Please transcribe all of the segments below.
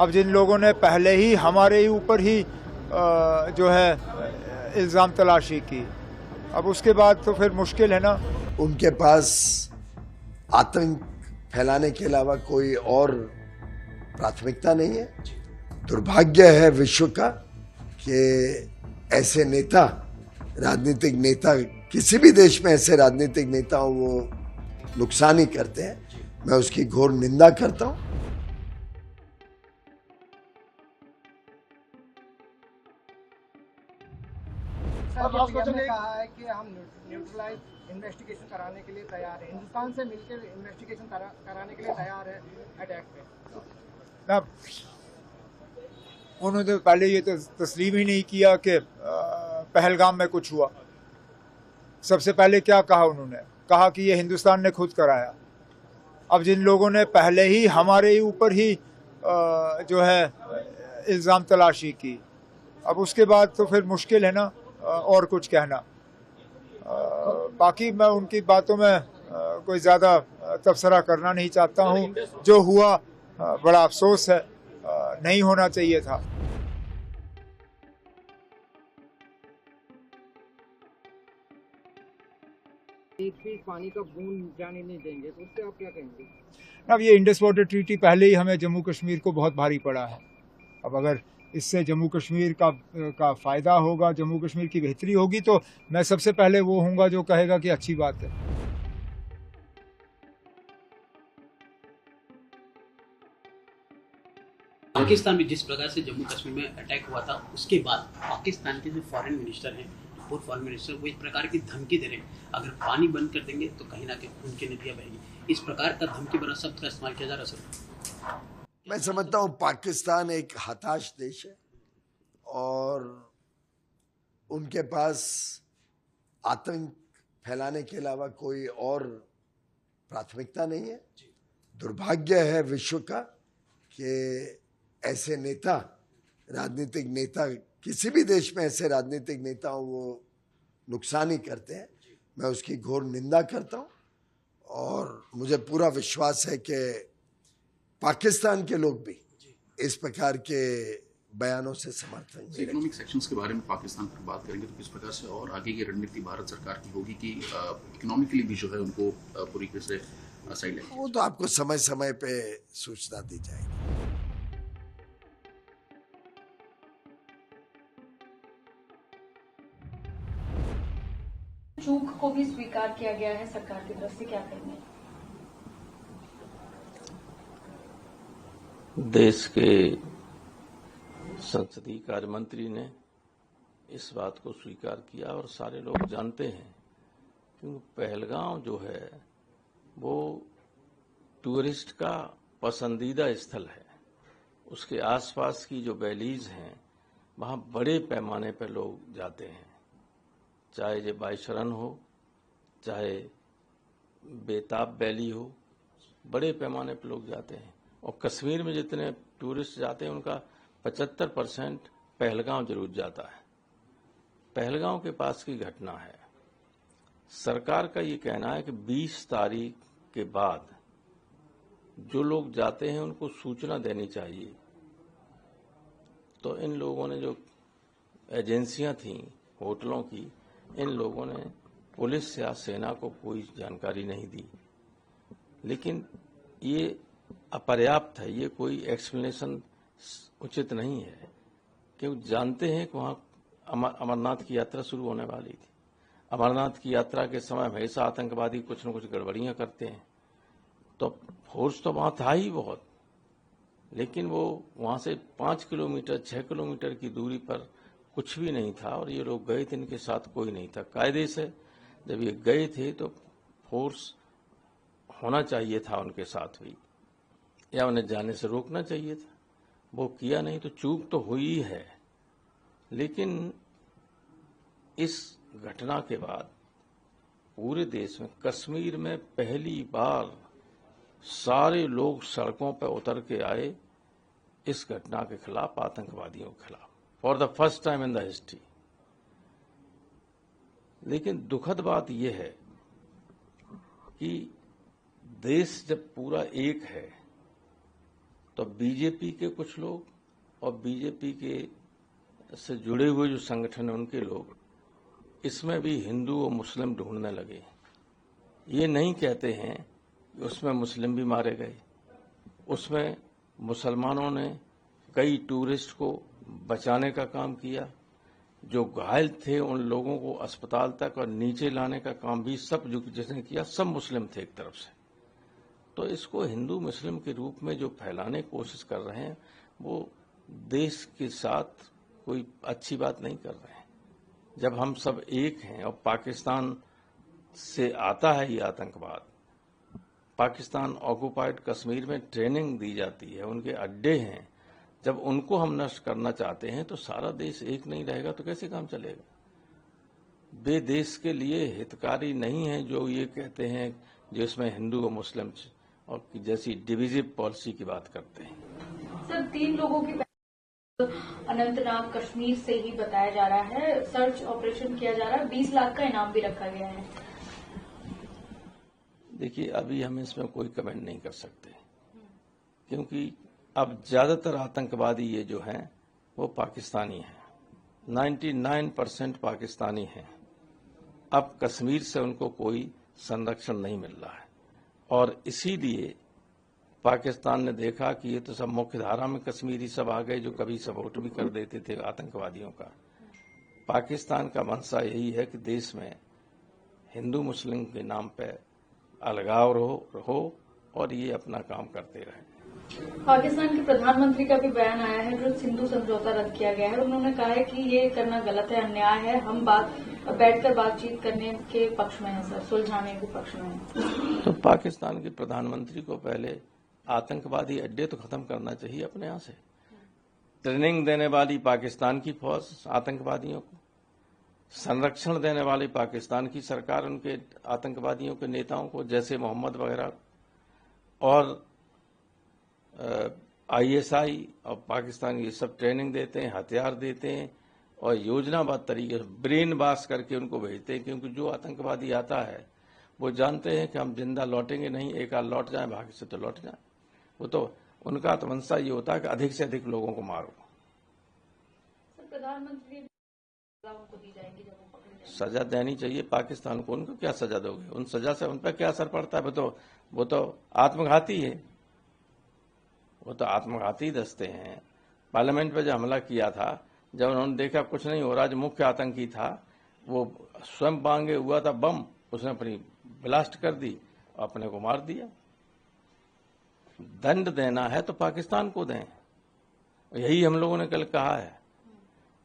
अब जिन लोगों ने पहले ही हमारे ही ऊपर ही जो है इल्ज़ाम तलाशी की, अब उसके बाद तो फिर मुश्किल है ना। उनके पास आतंक फैलाने के अलावा कोई और प्राथमिकता नहीं है। दुर्भाग्य है विश्व का कि ऐसे नेता, राजनीतिक नेता, किसी भी देश में ऐसे राजनीतिक नेता हो वो नुकसान ही करते हैं। मैं उसकी घोर निंदा करता हूं। पीएम ने कहा है कि हम न्यूट्रलाइज इन्वेस्टिगेशन कराने के लिए तैयार हैं, हिंदुस्तान से मिलकर इन्वेस्टिगेशन कराने के लिए तैयार है अटैक पे। अब उन्होंने पहले ये तस्लीम ही नहीं किया कि पहलगाम में कुछ हुआ। सबसे पहले क्या कहा उन्होंने? कहा कि ये हिंदुस्तान ने खुद कराया। अब जिन लोगों ने पहले ही हमारे ही ऊपर ही जो है इल्ज़ाम तलाशी की, अब उसके बाद तो फिर मुश्किल है ना और कुछ कहना। बाकी मैं उनकी बातों में कोई ज़्यादा तबसरा करना नहीं चाहता हूँ। जो हुआ बड़ा अफसोस है, नहीं होना चाहिए था। एक भी पानी का बूंद जाने नहीं देंगे, तो उससे आप क्या कहेंगे? अब ये इंडस वाटर ट्रीटी पहले ही हमें जम्मू कश्मीर को बहुत भारी पड़ा है। अब अगर इससे जम्मू कश्मीर का फ़ायदा होगा, जम्मू कश्मीर की बेहतरी होगी, तो मैं सबसे पहले वो हूँगा जो कहेगा कि अच्छी बात है। पाकिस्तान में जिस प्रकार से जम्मू कश्मीर में अटैक हुआ था, उसके बाद पाकिस्तान के जो फॉरेन मिनिस्टर हैं, पूर्व फॉरेन मिनिस्टर, वो इस प्रकार की धमकी दे रहे हैं, अगर पानी बंद कर देंगे तो कहीं ना कहीं खून की नदियां बहेगी। इस प्रकार का धमकी भरा शब्द का इस्तेमाल किया जा रहा है सर। मैं समझता हूं पाकिस्तान एक हताश देश है और उनके पास आतंक फैलाने के अलावा कोई और प्राथमिकता नहीं है। दुर्भाग्य है विश्व का कि ऐसे नेता, राजनीतिक नेता, किसी भी देश में ऐसे राजनीतिक नेता हो वो नुकसान ही करते हैं। मैं उसकी घोर निंदा करता हूं और मुझे पूरा विश्वास है कि पाकिस्तान के लोग भी इस प्रकार के बयानों से समर्थन करेंगे। इकोनॉमिक सेक्शंस के बारे में पाकिस्तान पर बात करेंगे तो किस प्रकार से और आगे की रणनीति भारत सरकार की होगी कि इकोनॉमिकली भी जो है उनको पूरी तरह से सही लगे? वो तो आपको समय समय पे सूचना दी जाएगी। चूक को भी स्वीकार किया गया है सरकार की तरफ से, क्या कहेंगे? देश के संसदीय कार्य मंत्री ने इस बात को स्वीकार किया और सारे लोग जानते हैं कि पहलगाम जो है वो टूरिस्ट का पसंदीदा स्थल है। उसके आसपास की जो वैलीज हैं वहाँ बड़े पैमाने पर लोग जाते हैं, चाहे ये बाईशरण हो, चाहे बेताब वैली हो, बड़े पैमाने पर लोग जाते हैं। और कश्मीर में जितने टूरिस्ट जाते हैं उनका 75% पहलगाम जरूर जाता है। पहलगाम के पास की घटना है। सरकार का ये कहना है कि 20 तारीख के बाद जो लोग जाते हैं उनको सूचना देनी चाहिए। तो इन लोगों ने, जो एजेंसियां थीं होटलों की, इन लोगों ने पुलिस या सेना को कोई जानकारी नहीं दी। लेकिन ये अपर्याप्त है, ये कोई एक्सप्लेनेशन उचित नहीं है, क्योंकि जानते हैं कि वहाँ अमरनाथ की यात्रा शुरू होने वाली थी। अमरनाथ की यात्रा के समय हमेशा आतंकवादी कुछ न कुछ गड़बड़ियां करते हैं। तो फोर्स तो वहाँ था ही बहुत, लेकिन वो वहाँ से 5 किलोमीटर 6 किलोमीटर की दूरी पर कुछ भी नहीं था और ये लोग गए थे, इनके साथ कोई नहीं था। कायदे से जब ये गए थे तो फोर्स होना चाहिए था उनके साथ भी, या उन्हें जाने से रोकना चाहिए था। वो किया नहीं, तो चूक तो हुई है। लेकिन इस घटना के बाद पूरे देश में, कश्मीर में पहली बार सारे लोग सड़कों पर उतर के आए इस घटना के खिलाफ, आतंकवादियों के खिलाफ, for the first time in the history. लेकिन दुखद बात यह है कि देश जब पूरा एक है तो बीजेपी के कुछ लोग और बीजेपी के से जुड़े हुए जो संगठन हैं उनके लोग इसमें भी हिंदू और मुस्लिम ढूंढने लगे। ये नहीं कहते हैं कि उसमें मुस्लिम भी मारे गए, उसमें मुसलमानों ने कई टूरिस्ट को बचाने का काम किया, जो घायल थे उन लोगों को अस्पताल तक और नीचे लाने का काम भी सब जो जिसने किया सब मुस्लिम थे एक तरफ से। तो इसको हिंदू मुस्लिम के रूप में जो फैलाने की कोशिश कर रहे हैं वो देश के साथ कोई अच्छी बात नहीं कर रहे हैं। जब हम सब एक हैं और पाकिस्तान से आता है ये आतंकवाद, पाकिस्तान ऑक्युपाइड कश्मीर में ट्रेनिंग दी जाती है, उनके अड्डे हैं, जब उनको हम नष्ट करना चाहते हैं तो सारा देश एक नहीं रहेगा तो कैसे काम चलेगा। वे देश के लिए हितकारी नहीं है जो ये कहते हैं जिसमें हिंदू और मुस्लिम और जैसी डिविजिव पॉलिसी की बात करते हैं। सर 3 लोगों की अनंतनाग कश्मीर से ही बताया जा रहा है, सर्च ऑपरेशन किया जा रहा है, 20 लाख का इनाम भी रखा गया है। देखिए अभी हम इसमें कोई कमेंट नहीं कर सकते क्योंकि अब ज्यादातर आतंकवादी ये जो हैं वो पाकिस्तानी हैं, 99% पाकिस्तानी हैं। अब कश्मीर से उनको कोई संरक्षण नहीं मिल रहा है और इसीलिए पाकिस्तान ने देखा कि ये तो सब मुख्य धारा में कश्मीरी सब आ गए जो कभी सपोर्ट भी कर देते थे आतंकवादियों का। पाकिस्तान का मंशा यही है कि देश में हिंदू मुस्लिम के नाम पे अलगाव हो और ये अपना काम करते रहे। पाकिस्तान के प्रधानमंत्री का भी बयान आया है जो सिंधु समझौता रद्द किया गया है। उन्होंने कहा है कि ये करना गलत है, अन्याय है, हम बैठकर बातचीत करने के पक्ष में है, सर सुलझाने के पक्ष में है। तो पाकिस्तान के प्रधानमंत्री को पहले आतंकवादी अड्डे तो खत्म करना चाहिए अपने यहाँ से। ट्रेनिंग देने वाली पाकिस्तान की फौज आतंकवादियों को, संरक्षण देने वाली पाकिस्तान की सरकार उनके आतंकवादियों के नेताओं को जैसे मोहम्मद वगैरह, और ISI और पाकिस्तान ये सब ट्रेनिंग देते हैं, हथियार देते हैं और योजनाबद्ध तरीके से ब्रेन वाश करके उनको भेजते हैं। क्योंकि जो आतंकवादी आता है वो जानते हैं कि हम जिंदा लौटेंगे नहीं, एक आध लौट जाए, भाग्य से तो लौट जाए। वो तो उनका तो मंशा ये होता है कि अधिक से अधिक लोगों को मारो। प्रधानमंत्री उनको दी जाएगी जब वो पकड़े जाएंगे। सजा देनी चाहिए पाकिस्तान को। उनको क्या सजा दोगे? उन सजा से उन पर क्या असर पड़ता है? वो तो आत्मघाती है, वो तो आत्मघाती दस्ते हैं। पार्लियामेंट पे जो हमला किया था, जब उन्होंने देखा कुछ नहीं हो रहा, जो मुख्य आतंकी था वो स्वयं मांगे हुआ था बम, उसने अपनी ब्लास्ट कर दी और अपने को मार दिया। दंड देना है तो पाकिस्तान को दें। यही हम लोगों ने कल कहा है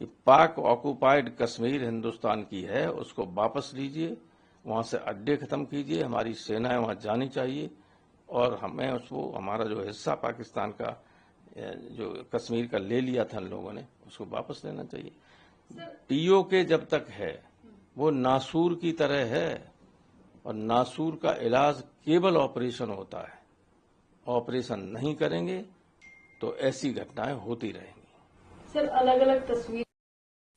कि पाक ऑक्युपाइड कश्मीर हिंदुस्तान की है, उसको वापस लीजिए, वहां से अड्डे खत्म कीजिए, हमारी सेनाएं वहां जानी चाहिए और हमें उसको हमारा जो हिस्सा पाकिस्तान का जो कश्मीर का ले लिया था लोगों ने उसको वापस लेना चाहिए। POK जब तक है वो नासूर की तरह है और नासूर का इलाज केवल ऑपरेशन होता है। ऑपरेशन नहीं करेंगे तो ऐसी घटनाएं होती रहेंगी। सर अलग अलग तस्वीर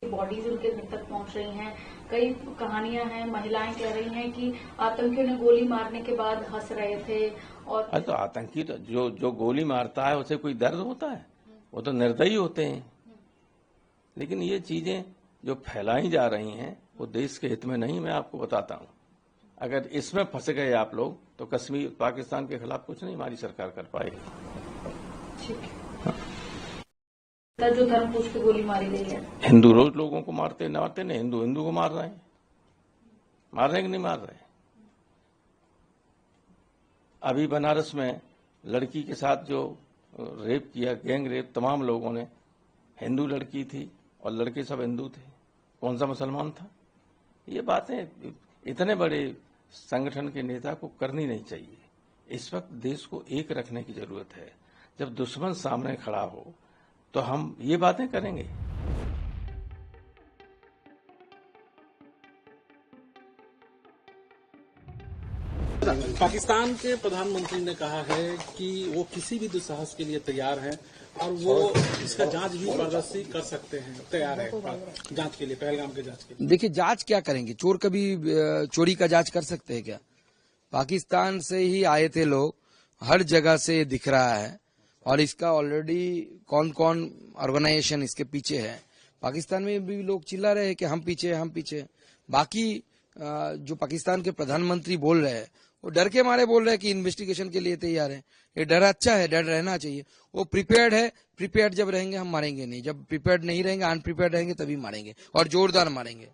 बॉडीज उनके घर तक पहुंच रही हैं, कई कहानियां हैं, महिलाएं कह रही हैं कि आतंकियों ने गोली मारने के बाद हंस रहे थे। और तो आतंकी तो जो गोली मारता है उसे कोई दर्द होता है? वो तो निर्दयी होते हैं। लेकिन ये चीजें जो फैलाई जा रही हैं वो देश के हित में नहीं। मैं आपको बताता हूं, अगर इसमें फंस गए आप लोग तो कश्मीर पाकिस्तान के खिलाफ कुछ नहीं हमारी सरकार कर पाएगी। ठीक है। जो धर्म पूछ के गोली मारी गई है, हिंदू रोज लोगों को मारते नहीं, हिंदू को मार रहे हैं कि नहीं मार रहे? अभी बनारस में लड़की के साथ जो रेप किया, गैंग रेप, तमाम लोगों ने, हिंदू लड़की थी और लड़के सब हिंदू थे, कौन सा मुसलमान था? ये बातें इतने बड़े संगठन के नेता को करनी नहीं चाहिए। इस वक्त देश को एक रखने की जरूरत है। जब दुश्मन सामने खड़ा हो तो हम ये बातें करेंगे। पाकिस्तान के प्रधानमंत्री ने कहा है कि वो किसी भी दुस्साहस के लिए तैयार है और वो इसका जांच भी पारदर्शी कर सकते हैं, तैयार है जांच के लिए, पहलगाम के जांच के लिए। देखिए जांच क्या करेंगे? चोर कभी चोरी का जांच कर सकते हैं क्या? पाकिस्तान से ही आए थे लोग, हर जगह से दिख रहा है। और इसका ऑलरेडी कौन कौन ऑर्गेनाइजेशन इसके पीछे है। पाकिस्तान में भी लोग चिल्ला रहे हैं कि हम पीछे। बाकी जो पाकिस्तान के प्रधानमंत्री बोल रहे हैं वो डर के मारे बोल रहे हैं कि इन्वेस्टिगेशन के लिए तैयार है। ये डर अच्छा है, डर रहना चाहिए। वो प्रिपेयर्ड है, प्रिपेयर्ड जब रहेंगे हम मारेंगे नहीं, जब प्रिपेयर्ड नहीं रहेंगे, अनप्रिपेयर्ड रहेंगे तभी मारेंगे और जोरदार मारेंगे।